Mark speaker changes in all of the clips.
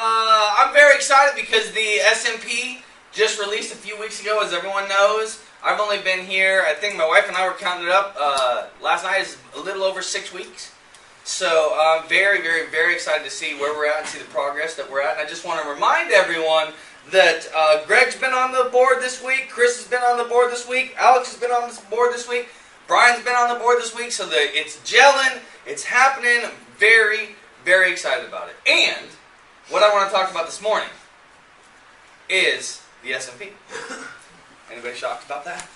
Speaker 1: I'm very excited because the SMP just released a few weeks ago, as everyone knows. I've only been here, I think my wife and I were counting it up, last night is a little over 6 weeks. So I'm very, very, very excited to see where we're at and see the progress that we're at. And I just want to remind everyone that Greg's been on the board this week, Chris has been on the board this week, Alex has been on the board this week, Brian's been on the board this week, so that it's gelling, it's happening. I'm very, very excited about it. And what I want to talk about this morning is the SMP. Anybody shocked about that?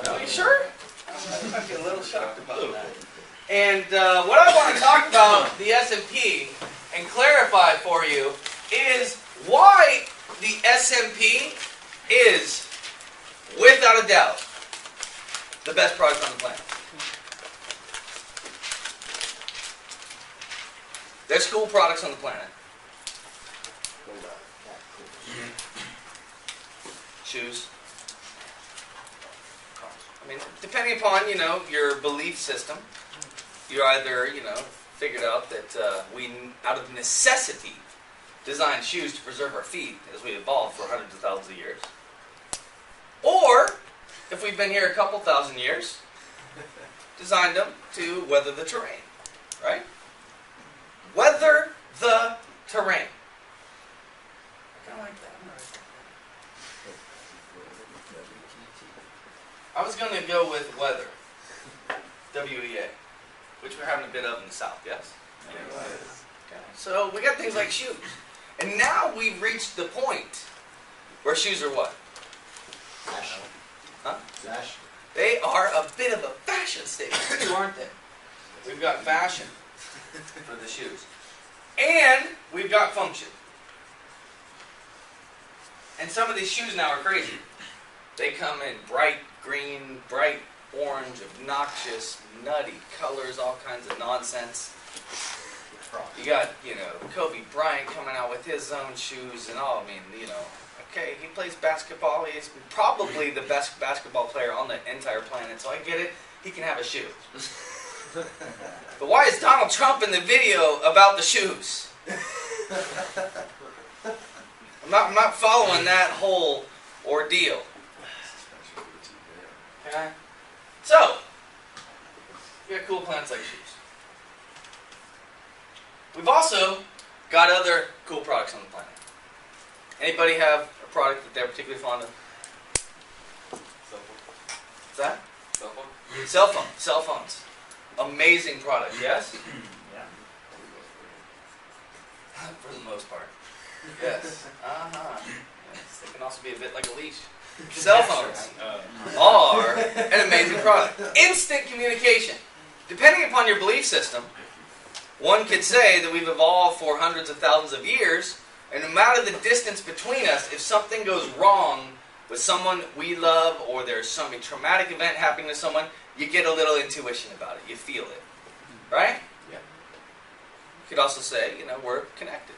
Speaker 1: No. Are you sure? I might be a little shocked about that. And what I want to talk about the SMP and clarify for you is why the SMP is, without a doubt, the best product on the planet. There's cool products on the planet. Shoes. I mean, depending upon, your belief system, you either, figured out that we, out of necessity, designed shoes to preserve our feet as we evolved for hundreds of thousands of years. Or, if we've been here a couple thousand years, designed them to weather the terrain, right? Weather the terrain. I kind of like that. I was going to go with weather, W-E-A, which we're having a bit of in the South, yes? Okay. So we got things like shoes. And now we've reached the point where shoes are what?
Speaker 2: Fashion.
Speaker 1: Huh?
Speaker 2: Fashion.
Speaker 1: They are a bit of a fashion statement too, aren't they? We've got fashion for the shoes. And we've got function. And some of these shoes now are crazy. They come in bright green, bright orange, obnoxious, nutty colors, all kinds of nonsense. You got, Kobe Bryant coming out with his own shoes and all. I mean, okay, he plays basketball. He's probably the best basketball player on the entire planet, so I get it. He can have a shoe. But why is Donald Trump in the video about the shoes? I'm not following that whole ordeal. Okay? So, we got cool plants like shoes. We've also got other cool products on the planet. Anybody have a product that they're particularly fond of?
Speaker 2: Cell phone.
Speaker 1: What's that?
Speaker 2: Cell phone.
Speaker 1: Cell phone. Cell phones. Amazing product, yes?
Speaker 2: Yeah.
Speaker 1: For the most part. Yes. Yes. They can also be a bit like a leash. Cell phones are an amazing product. Instant communication. Depending upon your belief system, one could say that we've evolved for hundreds of thousands of years, and no matter the distance between us, if something goes wrong with someone we love, or there's some traumatic event happening to someone, you get a little intuition about it. You feel it. Right?
Speaker 2: Yeah.
Speaker 1: You could also say, we're connected.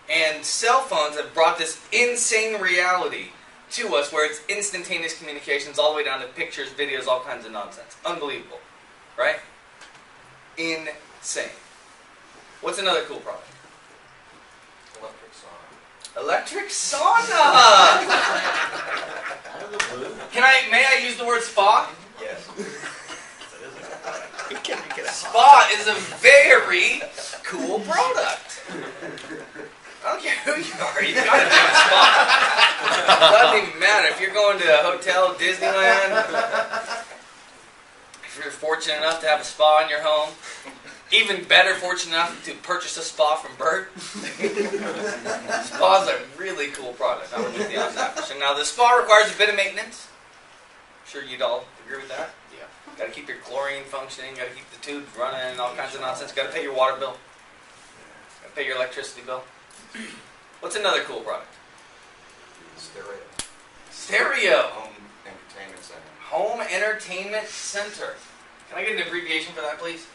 Speaker 1: And cell phones have brought this insane reality to us where it's instantaneous communications all the way down to pictures, videos, all kinds of nonsense. Unbelievable. Right? Insane. What's another cool product?
Speaker 2: Electric sauna.
Speaker 1: Electric sauna!
Speaker 2: Out of the blue.
Speaker 1: May I use the word spa?
Speaker 2: Yes.
Speaker 1: Spa is a very cool product. I don't care who you are, you gotta do a spa. It doesn't even matter if you're going to a hotel, Disneyland, if you're fortunate enough to have a spa in your home, even better fortunate enough to purchase a spa from Bert. Spa's a really cool product. I'm with you on that for sure. Now the spa requires a bit of maintenance. I'm sure you'd all agree with that.
Speaker 2: Yeah.
Speaker 1: Got to keep your chlorine functioning, got to keep the tubes running, all kinds of nonsense. Got to pay your water bill. Got to pay your electricity bill. What's another cool product?
Speaker 2: Stereo.
Speaker 1: Stereo.
Speaker 2: Home entertainment center.
Speaker 1: Home entertainment center. Can I get an abbreviation for that, please?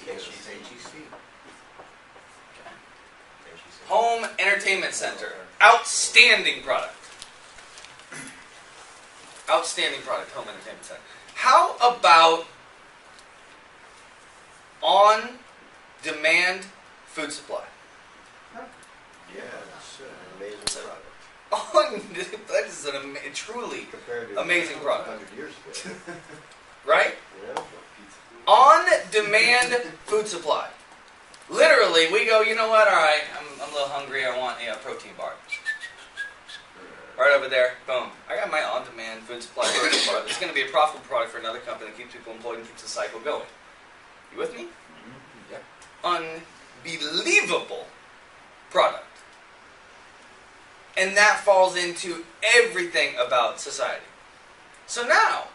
Speaker 2: HEC.
Speaker 1: Home entertainment center. Outstanding product. Outstanding product, home entertainment center. How about on-demand food supply?
Speaker 2: Yeah, it's an amazing product.
Speaker 1: That is a truly
Speaker 2: Compared to
Speaker 1: amazing product.
Speaker 2: 100 years ago.
Speaker 1: Right?
Speaker 2: Yeah.
Speaker 1: On-demand food supply. Literally, we go, you know what, alright, I'm a little hungry, I want a protein bar. Right over there, boom. I got my on-demand food supply protein bar. This is going to be a profitable product for another company that keeps people employed and keeps the cycle going. You with me?
Speaker 2: Yep.
Speaker 1: Unbelievable product. And that falls into everything about society. So now,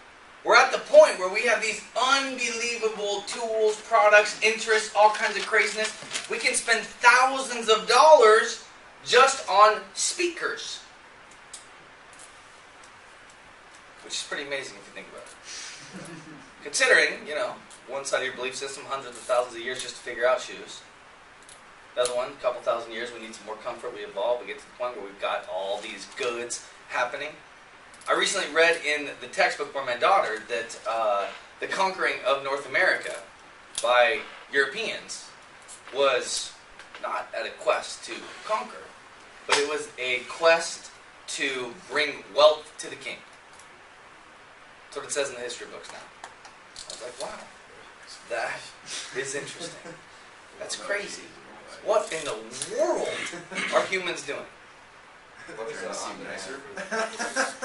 Speaker 1: we're at the point where we have these unbelievable tools, products, interests, all kinds of craziness. We can spend thousands of dollars just on speakers. Which is pretty amazing if you think about it. Considering, one side of your belief system, hundreds of thousands of years just to figure out shoes. The other one, a couple thousand years, we need some more comfort, we evolve, we get to the point where we've got all these goods happening. I recently read in the textbook for my daughter that the conquering of North America by Europeans was not at a quest to conquer, but it was a quest to bring wealth to the king. That's what it says in the history books now. I was like, wow, that is interesting. That's crazy. What in the world are humans doing?
Speaker 2: What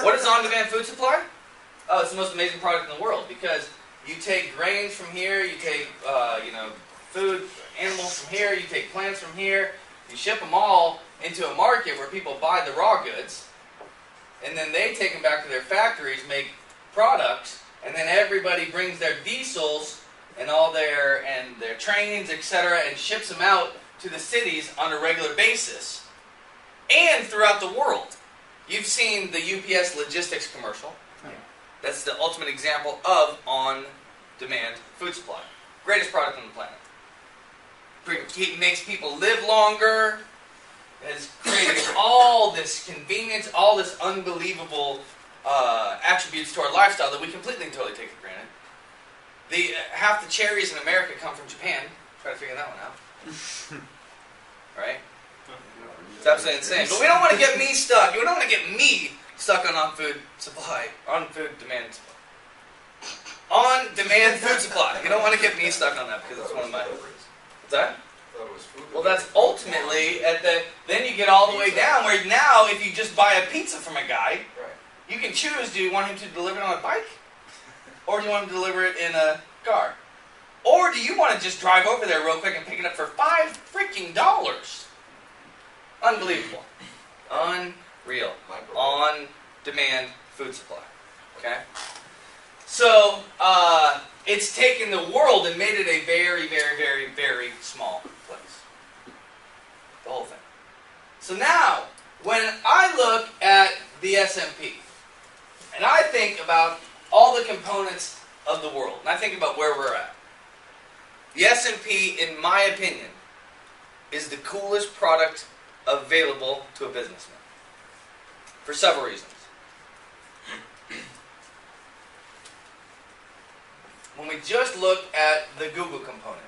Speaker 1: What is on-demand food supply? Oh, it's the most amazing product in the world because you take grains from here, you take food, animals from here, you take plants from here, you ship them all into a market where people buy the raw goods, and then they take them back to their factories, make products, and then everybody brings their diesels and all their trains, etc., and ships them out to the cities on a regular basis. And throughout the world. You've seen the UPS logistics commercial. That's the ultimate example of on-demand food supply. Greatest product on the planet. It makes people live longer. It has created all this convenience, all this unbelievable attributes to our lifestyle that we completely and totally take for granted. Half the cherries in America come from Japan. Try to figure that one out. Right? It's absolutely insane. But we don't want to get me stuck. You don't want to get me stuck on food supply. On food demand supply. On-demand food supply. You don't want to get me stuck on that because it's one of my... What's that? Well, that's ultimately then you get all the way down where now if you just buy a pizza from a guy, you can choose, do you want him to deliver it on a bike? Or do you want him to deliver it in a car? Or do you want to just drive over there real quick and pick it up for $5? Unbelievable. Unreal. On-demand food supply. Okay? So, it's taken the world and made it a very, very, very, very small place. The whole thing. So now, when I look at the SMP, and I think about all the components of the world, and I think about where we're at, the SMP, in my opinion, is the coolest product available to a businessman. For several reasons. When we just look at the Google component,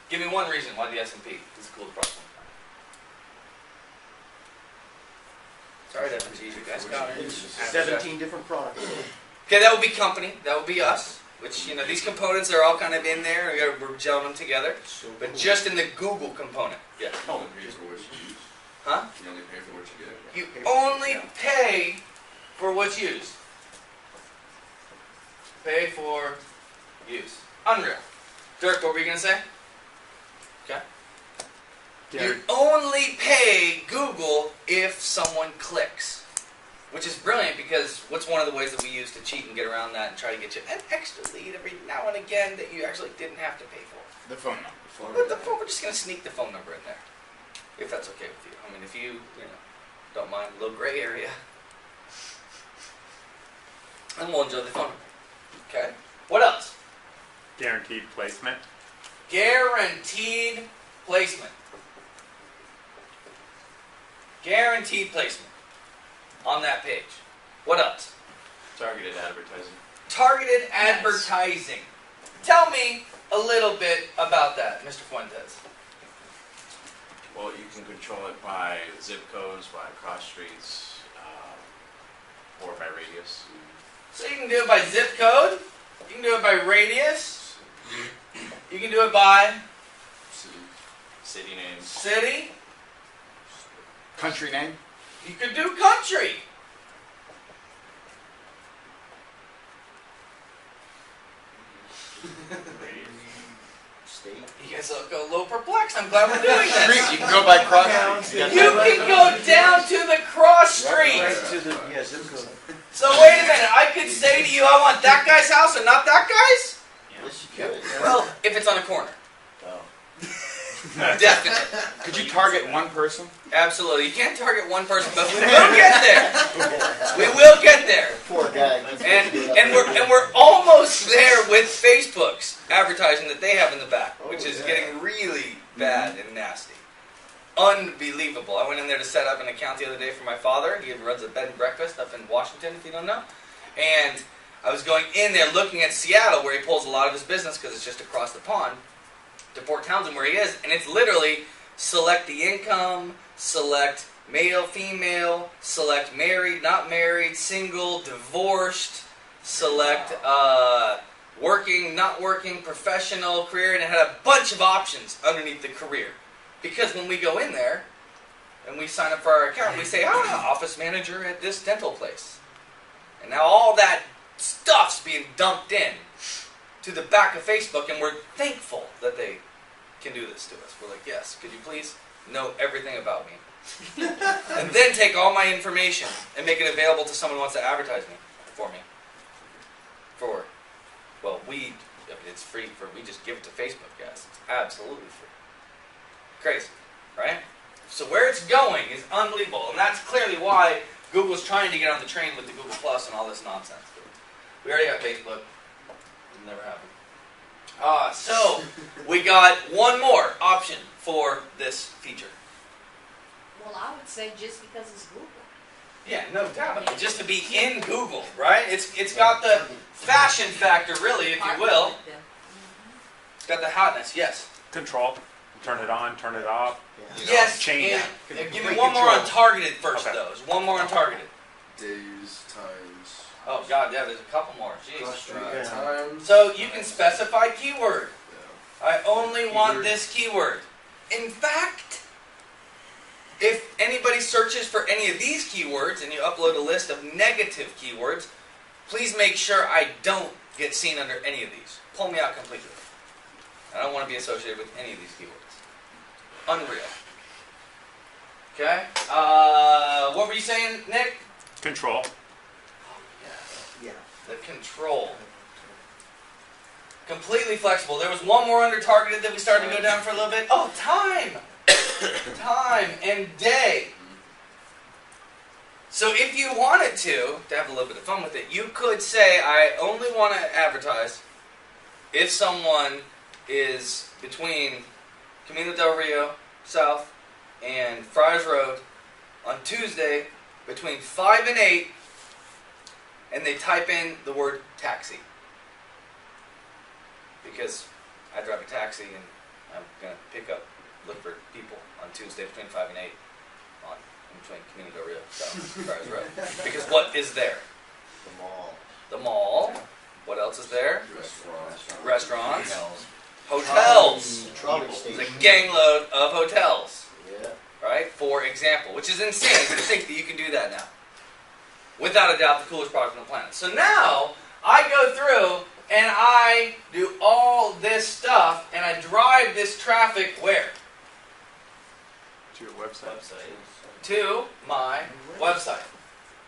Speaker 1: give me one reason why the SMP is the coolest product. Sorry, that was easy, guys.
Speaker 3: 17 different products.
Speaker 1: Okay, that would be company. That would be us. Which, these components are all kind of in there. We're gelling them together. But just in the Google component. Yeah.
Speaker 4: You only pay for what you use.
Speaker 1: Huh?
Speaker 4: You only pay for what you get.
Speaker 1: You only pay for what's used. Pay for use. Unreal. Dirk, what were you going to say? Okay. You only pay Google if someone clicks. Which is brilliant because what's one of the ways that we use to cheat and get around that and try to get you an extra lead every now and again that you actually didn't have to pay for?
Speaker 3: The phone number.
Speaker 1: We're just going to sneak the phone number in there. If that's okay with you. I mean, if you don't mind a little gray area. And we'll enjoy the phone number. Okay. What else?
Speaker 5: Guaranteed placement.
Speaker 1: Guaranteed placement. Guaranteed placement. On that page. What else?
Speaker 4: Targeted advertising.
Speaker 1: Targeted advertising. Tell me a little bit about that, Mr. Fuentes.
Speaker 4: Well, you can control it by zip codes, by cross streets, or by radius.
Speaker 1: So you can do it by zip code. You can do it by radius. You can do it by
Speaker 4: City names.
Speaker 1: city.
Speaker 6: Country name?
Speaker 1: You could do country.
Speaker 2: State.
Speaker 1: You guys look a little perplexed. I'm glad we're doing
Speaker 6: Street.
Speaker 1: this.
Speaker 6: You can go by cross.
Speaker 1: You can go down to the cross street.
Speaker 3: Right to the, yeah, zip code.
Speaker 1: So wait a minute. I could say to you, I want that guy's house and not that guy's?
Speaker 2: Yes, you could.
Speaker 1: Well, if it's on a corner.
Speaker 2: Oh.
Speaker 1: Definitely.
Speaker 6: Could you target one person?
Speaker 1: Absolutely. You can't target one person, but we will get there. We will get there.
Speaker 2: Poor guy.
Speaker 1: And we're almost there with Facebook's advertising that they have in the back, which is getting really bad and nasty. Unbelievable. I went in there to set up an account the other day for my father. He runs a bed and breakfast up in Washington, if you don't know. And I was going in there looking at Seattle, where he pulls a lot of his business, because it's just across the pond, to Port Townsend, where he is. And it's literally select the income, select male, female, select married, not married, single, divorced, select working, not working, professional, career, and it had a bunch of options underneath the career. Because when we go in there and we sign up for our account, we say, office manager at this dental place. And now all that stuff's being dumped in to the back of Facebook, and we're thankful that they can do this to us. We're like, yes, could you please know everything about me? And then take all my information and make it available to someone who wants to advertise me for me. It's free we just give it to Facebook, guys. It's absolutely free. Crazy, right? So where it's going is unbelievable, and that's clearly why Google's trying to get on the train with the Google Plus and all this nonsense. We already got Facebook. It'll never happen. So we got one more option for this feature.
Speaker 7: Well, I would say just because it's Google.
Speaker 1: Yeah, no doubt. Just to be in Google, right? It's got the fashion factor, really, if you will. It's got the hotness, yes.
Speaker 5: Control. Turn it on, turn it off.
Speaker 2: Yeah.
Speaker 1: Yes,
Speaker 5: change
Speaker 1: and give me one more on targeted first,
Speaker 5: Okay.
Speaker 1: though. There's one more on targeted.
Speaker 8: Days, times.
Speaker 1: Oh, God, yeah, there's a couple more. Jeez.
Speaker 3: Yeah.
Speaker 8: Times.
Speaker 1: So you can specify keyword.
Speaker 8: Yeah.
Speaker 1: I only want
Speaker 8: Keyword.
Speaker 1: this keyword. In fact, if anybody searches for any of these keywords and you upload a list of negative keywords, please make sure I don't get seen under any of these. Pull me out completely. I don't want to be associated with any of these keywords. Unreal. Okay? What were you saying, Nick?
Speaker 5: Control.
Speaker 2: Yeah.
Speaker 1: The control. Completely flexible. There was one more under targeted that we started to go down for a little bit. Oh, time! Time and day. So if you wanted to have a little bit of fun with it, you could say, I only want to advertise if someone is between Camino del Rio South and Friars Road on Tuesday between 5 and 8, and they type in the word taxi. Because I drive a taxi and I'm going to look for people on Tuesday between 5 and 8 in between Camino del Rio South and Friars Road. Because what is there?
Speaker 2: The mall.
Speaker 1: The mall. What else is there?
Speaker 8: Restaurants.
Speaker 1: Restaurants. Hotels.
Speaker 2: Trolley
Speaker 1: There's
Speaker 2: station.
Speaker 1: a gangload of hotels.
Speaker 2: Yeah.
Speaker 1: Right? For example, which is insane to think that you can do that now. Without a doubt, the coolest product on the planet. So now, I go through and I do all this stuff and I drive this traffic where?
Speaker 5: To your website.
Speaker 1: To my website.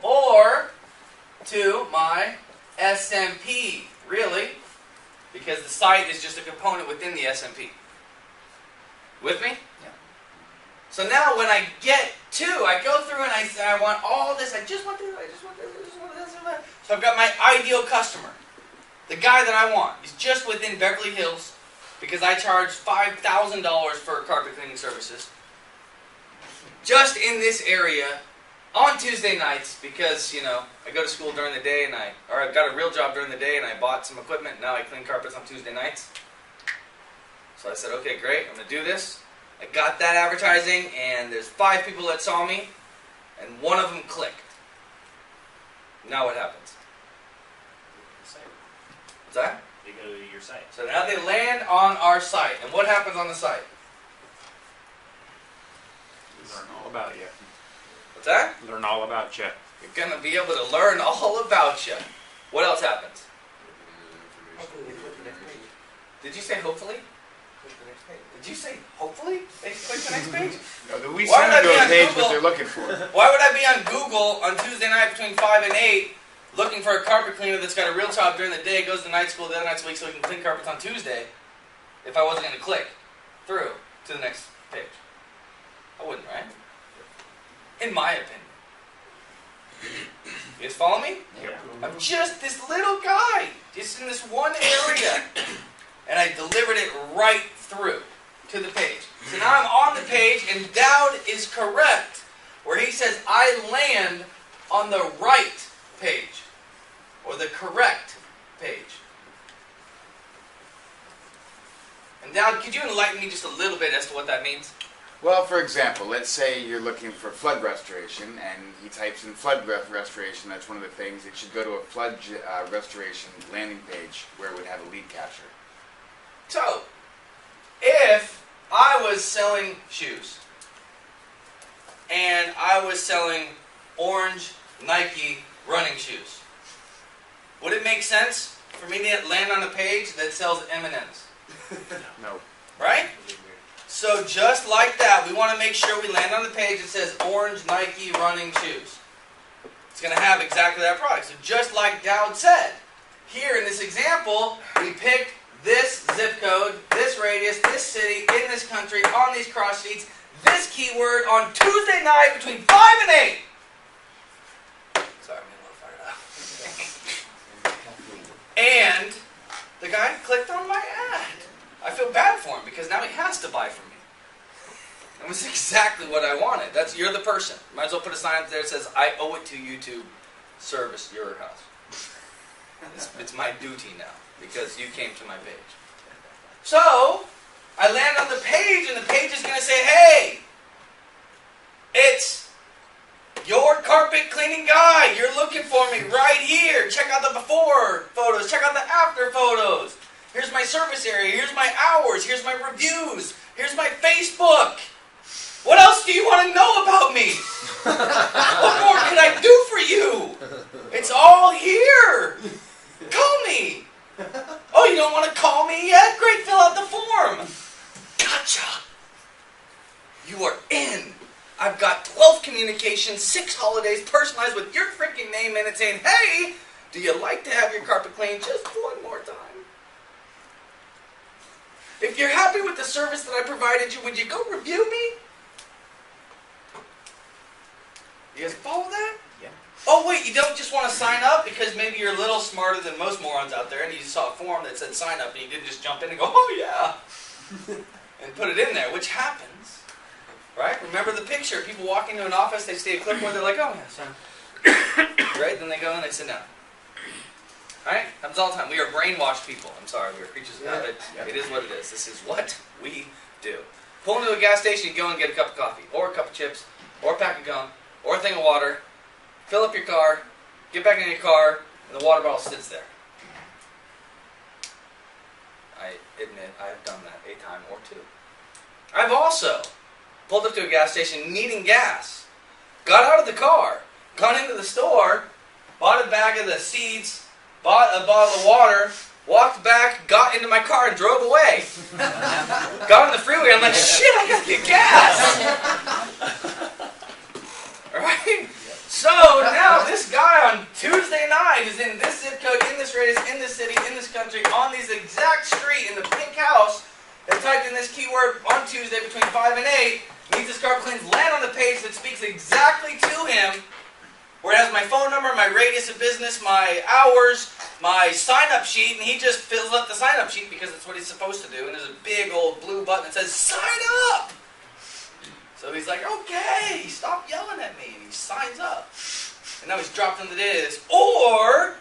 Speaker 1: Or to my SMP, really. Because the site is just a component within the SMP. With me?
Speaker 2: Yeah.
Speaker 1: So now when I get to, I go through and I say, I want all this, I just want this, I just want this, I just want this, and that. So I've got my ideal customer. The guy that I want. He's just within Beverly Hills because I charge $5,000 for carpet cleaning services. Just in this area on Tuesday nights because, I go to school during the day I've got a real job during the day and I bought some equipment. Now I clean carpets on Tuesday nights. So I said, okay, great, I'm going to do this. I got that advertising, and there's 5 people that saw me, and one of them clicked. Now what happens? What's that?
Speaker 9: They go to your site.
Speaker 1: So now they land on our site, and what happens on the site?
Speaker 5: Learn all about you.
Speaker 1: What's that?
Speaker 5: Learn all about you.
Speaker 1: You're going to be able to learn all about you. What else happens? Did you say hopefully? Did you say hopefully they click the next page?
Speaker 6: No, we
Speaker 1: Why would
Speaker 6: send them
Speaker 1: I
Speaker 6: to
Speaker 1: be
Speaker 6: a
Speaker 1: on
Speaker 6: page
Speaker 1: Google?
Speaker 6: what they're looking for.
Speaker 1: Why would I be on Google on Tuesday night between 5 and 8 looking for a carpet cleaner that's got a real job during the day, goes to night school the other nights a week so we can clean carpets on Tuesday if I wasn't going to click through to the next page? I wouldn't, right? In my opinion. You guys follow me? I'm just this little guy, just in this one area, and I delivered it right through to the page. So now I'm on the page, and Dowd is correct, where he says I land on the right page, or the correct page. And Dowd, could you enlighten me just a little bit as to what that means?
Speaker 6: Well, for example, let's say you're looking for flood restoration, and he types in flood restoration. That's one of the things. It should go to a flood restoration landing page where it would have a lead capture.
Speaker 1: So, if I was selling shoes, and I was selling orange Nike running shoes, would it make sense for me to land on a page that sells M&Ms?
Speaker 5: No.
Speaker 1: Right? So just like that, we want to make sure we land on the page that says orange Nike running shoes. It's going to have exactly that product. So just like Dowd said, here in this example, we picked this zip code, this radius, this city, in this country, on these cross sheets, this keyword on Tuesday night between 5 and 8. Sorry, I'm getting a little fired up. And the guy clicked on my ad. I feel bad for him because now he has to buy from me. That was exactly what I wanted. You're the person. Might as well put a sign up there that says, I owe it to you to service your house. It's my duty now because you came to my page. So, I land on the page and the page is going to say, hey, it's your carpet cleaning guy. You're looking for me right here. Check out the before photos. Check out the after photos. Here's my service area. Here's my hours. Here's my reviews. Here's my Facebook. What else do you want to know about me? What more can I do for you? It's all here. Call me. Oh, you don't want to call me yet? Great, fill out the form. Gotcha. You are in. I've got 12 communications, 6 holidays personalized with your freaking name in it saying, hey, do you like to have your carpet cleaned just one more time? If you're happy with the service that I provided you, would you go review me? You guys follow that?
Speaker 3: Yeah.
Speaker 1: Oh wait, you don't just want to sign up because maybe you're a little smarter than most morons out there and you saw a form that said sign up and you didn't just jump in and go, oh yeah, and put it in there, which happens. Right? Remember the picture. People walk into an office, they see a clipboard, they're like, oh yeah, sign. Right? Then they go and they sit down. Alright? Happens all the time. We are brainwashed people. I'm sorry, we are creatures of habit. It is what it is. This is what we do. Pull into a gas station, you go and get a cup of coffee, or a cup of chips, or a pack of gum, or a thing of water, fill up your car, get back in your car, and the water bottle sits there. I admit I have done that a time or two. I've also pulled up to a gas station needing gas, got out of the car, gone into the store, bought a bag of the seeds, bought a bottle of water, walked back, got into my car, and drove away. Got on the freeway, I'm like, shit, I gotta get gas! Alright? So now this guy on Tuesday night is in this zip code, in this radius, in this city, in this country, on this exact street, in the pink house, that typed in this keyword on Tuesday between 5 and 8, needs his carpet cleaned, land on the page that speaks exactly to him, where it has my phone number, my radius of business, my hours, my sign-up sheet, and he just fills up the sign-up sheet because that's what he's supposed to do. And there's a big old blue button that says, sign up! So he's like, okay, stop yelling at me. And he signs up. And now he's dropped into this. Or,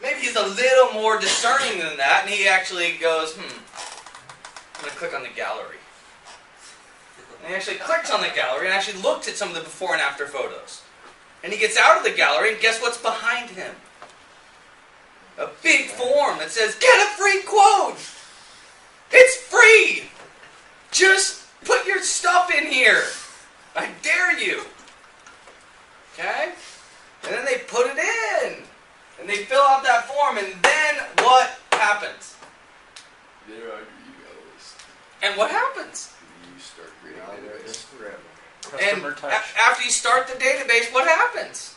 Speaker 1: maybe he's a little more discerning than that, and he actually goes, I'm going to click on the gallery. he actually clicks on the gallery and actually looks at some of the before and after photos. And he gets out of the gallery, and guess what's behind him? A big form that says, "Get a free quote! It's free! Just put your stuff in here! I dare you!" Okay? And then they put it in. And they fill out that form, and then what happens?
Speaker 8: They're on your email list.
Speaker 1: And what happens?
Speaker 8: You start reading
Speaker 2: Now they're
Speaker 8: database.
Speaker 2: just forever.
Speaker 1: And
Speaker 5: Customer touch.
Speaker 1: after you start the database, what happens?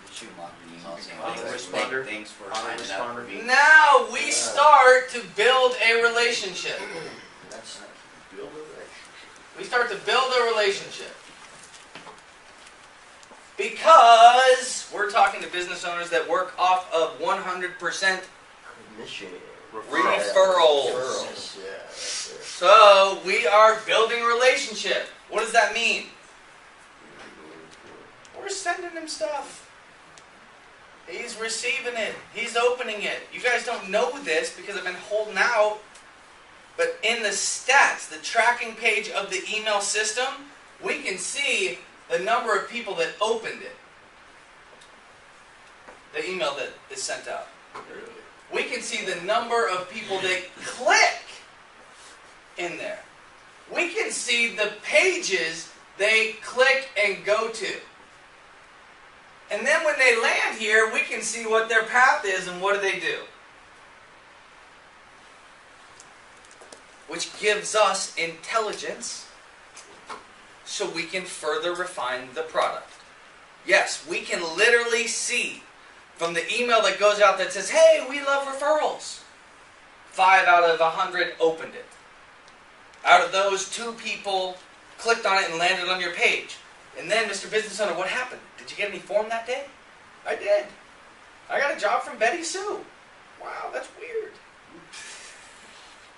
Speaker 2: You shoot them off your emails saying,
Speaker 3: Autoresponder.
Speaker 2: thanks for signing up for being.
Speaker 1: Now we start to build a relationship.
Speaker 2: That's build a relationship.
Speaker 1: We start to build a relationship. Because we're talking to business owners that work off of 100%
Speaker 2: Commission.
Speaker 1: referrals.
Speaker 2: Yeah, that's it.
Speaker 1: So we are building a relationship. What does that mean? We're sending him stuff. He's receiving it. He's opening it. You guys don't know this because I've been holding out. But in the stats, the tracking page of the email system, we can see the number of people that opened it. The email that is sent out. We can see the number of people that click in there. We can see the pages they click and go to. And then when they land here, we can see what their path is and what do they do. Which gives us intelligence so we can further refine the product. Yes, we can literally see from the email that goes out that says, "Hey, we love referrals." 5 out of 100 opened it. Out of those, 2 people clicked on it and landed on your page. And then, Mr. Business Owner, what happened? Did you get any form that day? I did. I got a job from Betty Sue. Wow, that's weird.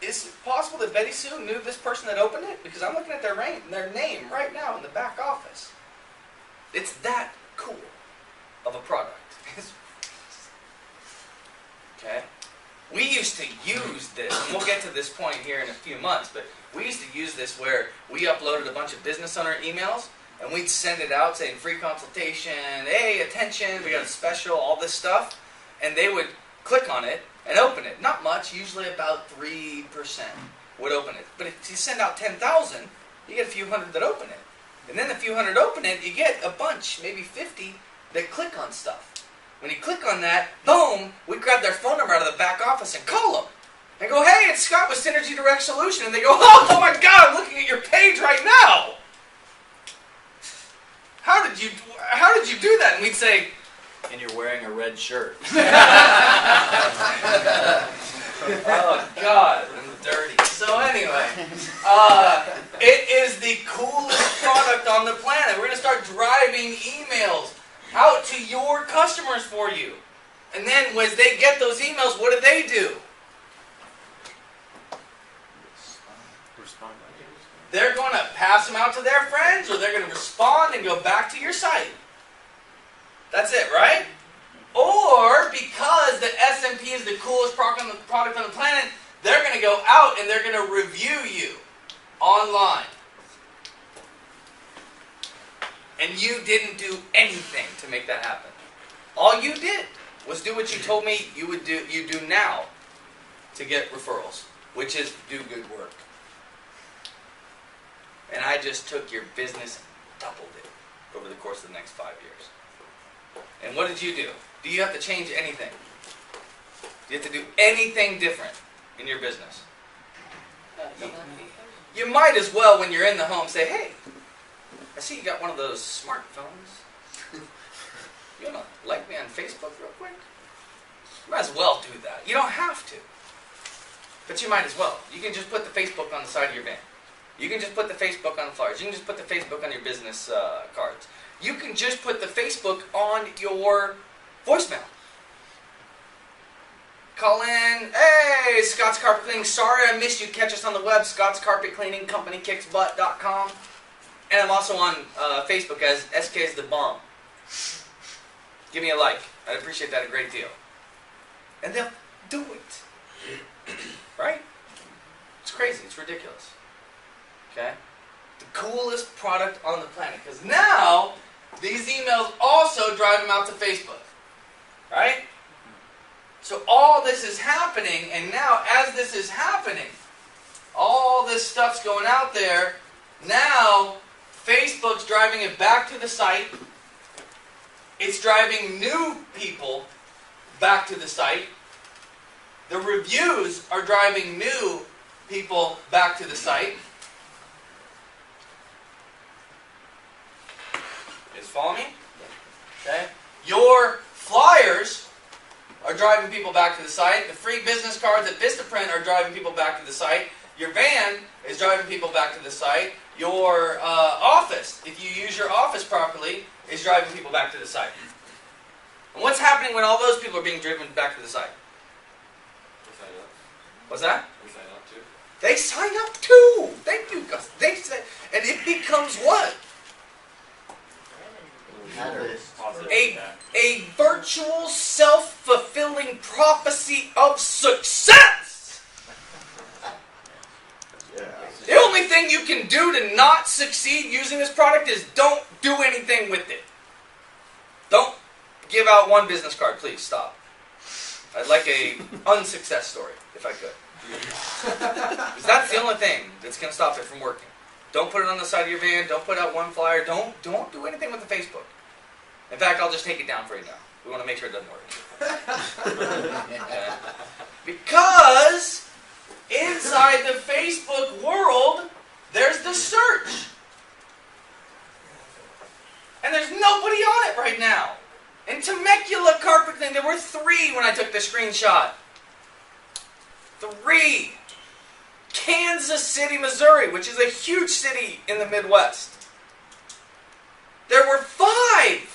Speaker 1: Is it possible that Betty Sue knew this person that opened it? Because I'm looking at their name right now in the back office. It's that cool of a product. Okay? We used to use this, and we'll get to this point here in a few months, but we used to use this where we uploaded a bunch of business owner emails, and we'd send it out saying free consultation, hey, attention, we got a special, all this stuff, and they would click on it and open it. Not much, usually about 3% would open it. But if you send out 10,000, you get a few hundred that open it. And then a few hundred open it, you get a bunch, maybe 50, that click on stuff. When you click on that, boom, we grab their phone number out of the back office and call them. And go, "Hey, it's Scott with Synergy Direct Solution." And they go, oh my God, I'm looking at your page right now. How did you do that? And we'd say, "And you're wearing a red shirt." Oh God, I'm dirty. So anyway, it is the coolest product on the planet. We're going to start driving emails out to your customers for you. And then as they get those emails, what do?
Speaker 5: Respond.
Speaker 1: They're going to pass them out to their friends, or they're going to respond and go back to your site. That's it, right? Or, because the SMP is the coolest product on the planet, they're going to go out and they're going to review you online. And you didn't do anything to make that happen. All you did was do what you told me you would do. You do now to get referrals, which is do good work. And I just took your business and doubled it over the course of the next 5 years. And what did you do? Do you have to change anything? Do you have to do anything different in your business? You might as well, when you're in the home, say, "Hey, I see you got one of those smartphones. You want to like me on Facebook real quick?" You might as well do that. You don't have to. But you might as well. You can just put the Facebook on the side of your van. You can just put the Facebook on the flyers. You can just put the Facebook on your business cards. You can just put the Facebook on your voicemail. Call in, "Hey, Scott's Carpet Cleaning. Sorry I missed you. Catch us on the web, Scott's Carpet Cleaning Company kicksbutt.com. And I'm also on Facebook as SK's the Bomb. Give me a like. I'd appreciate that a great deal." And they'll do it. Right? It's crazy. It's ridiculous. Okay? the coolest product on the planet. Because now, these emails also drive them out to Facebook. Right? So all this is happening, and now as this is happening, all this stuff's going out there, now Facebook's driving it back to the site. It's driving new people back to the site. The reviews are driving new people back to the site. Is follow me? Okay. Your flyers are driving people back to the site. The free business cards at Vistaprint are driving people back to the site. Your van is driving people back to the site. Your office, if you use your office properly, is driving people back to the site. And what's happening when all those people are being driven back to the site? What's that? They sign up too. Thank you, Gus. They say, and it becomes what? A virtual self-fulfilling prophecy of success. The only thing you can do to not succeed using this product is don't do anything with it. Don't give out one business card, please. Stop. I'd like a unsuccess story, if I could. Because that's the only thing that's going to stop it from working. Don't put it on the side of your van. Don't put out one flyer. Don't do anything with the Facebook. In fact, I'll just take it down for you now. We want to make sure it doesn't work. Okay? Because inside the Facebook world, there's the search. And there's nobody on it right now. In Temecula carpet cleaning, there were 3 when I took the screenshot. 3. Kansas City, Missouri, which is a huge city in the Midwest. There were 5.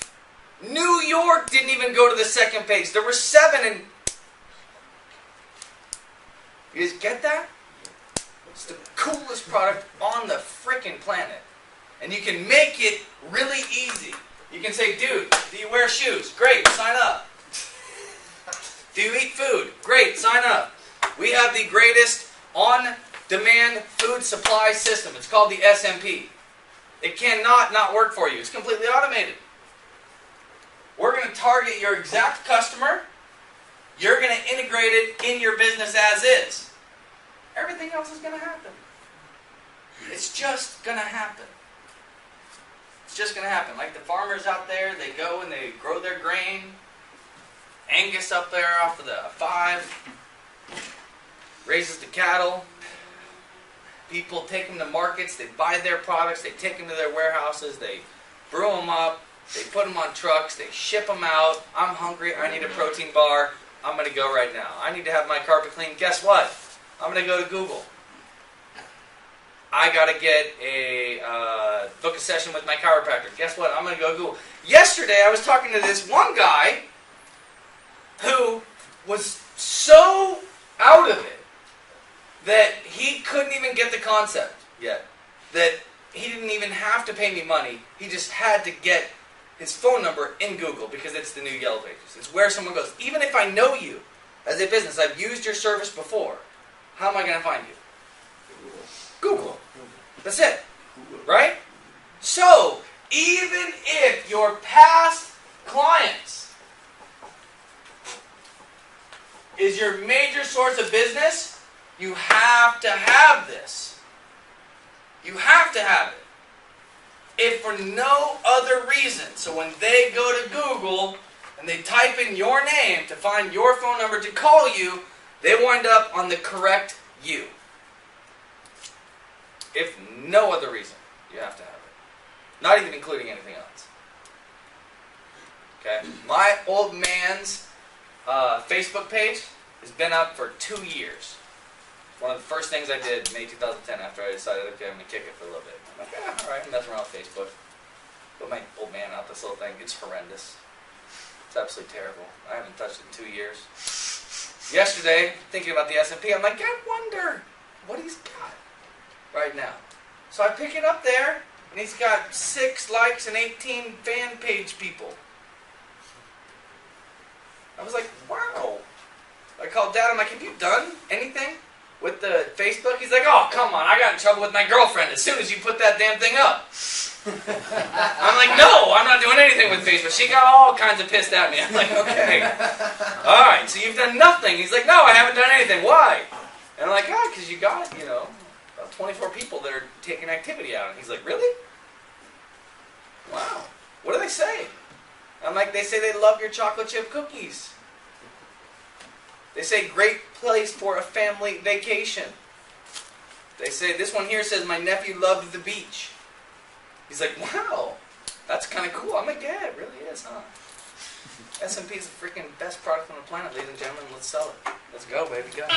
Speaker 1: New York didn't even go to the second page. There were 7 and... You guys get that? It's the coolest product on the frickin' planet. And you can make it really easy. You can say, dude, do you wear shoes? Great, sign up. Do you eat food? Great, sign up. We have the greatest on-demand food supply system. It's called the SMP. It cannot not work for you. It's completely automated. We're going to target your exact customer. You're going to integrate it in your business as is. Everything else is going to happen. It's just going to happen. It's just going to happen. Like the farmers out there, they go and they grow their grain. Angus up there off of the 5 raises the cattle. People take them to markets. They buy their products. They take them to their warehouses. They brew them up. They put them on trucks. They ship them out. I'm hungry. I need a protein bar. I'm going to go right now. I need to have my carpet cleaned. Guess what? I'm going to go to Google. I got to get a book a session with my chiropractor. Guess what? I'm going to go to Google. Yesterday, I was talking to this one guy who was so out of it that he couldn't even get the concept yet. That he didn't even have to pay me money. He just had to get his phone number in Google because it's the new Yellow Pages. It's where someone goes. Even if I know you as a business, I've used your service before, how am I going to find you? Google. That's it. Right? So, even if your past clients is your major source of business, you have to have this. You have to have it. If for no other reason. So when they go to Google and they type in your name to find your phone number to call you, they wind up on the correct you. If no other reason, you have to have it. Not even including anything else. Okay? My old man's Facebook page has been up for 2 years. One of the first things I did in May 2010 after I decided, okay, I'm going to kick it for a little bit. I'm like, yeah, alright, I'm messing around with Facebook. Put my old man out this little thing. It's horrendous. It's absolutely terrible. I haven't touched it in 2 years. Yesterday, thinking about the SMP, I'm like, I wonder what he's got right now. So I pick it up there, and he's got 6 likes and 18 fan page people. I was like, wow. I called Dad, I'm like, have you done anything? with the Facebook. He's like, oh, come on, I got in trouble with my girlfriend as soon as you put that damn thing up. I'm like, no, I'm not doing anything with Facebook. She got all kinds of pissed at me. I'm like, okay. All right, so you've done nothing. He's like, no, I haven't done anything. Why? And I'm like, because you got, about 24 people that are taking activity out. And he's like, really? Wow. What do they say? I'm like, they say they love your chocolate chip cookies. They say great place for a family vacation. They say, this one here says, my nephew loved the beach. He's like, wow, that's kind of cool. I'm like, yeah, it really is, huh? SMP is the freaking best product on the planet, ladies and gentlemen. Let's sell it. Let's go, baby, go.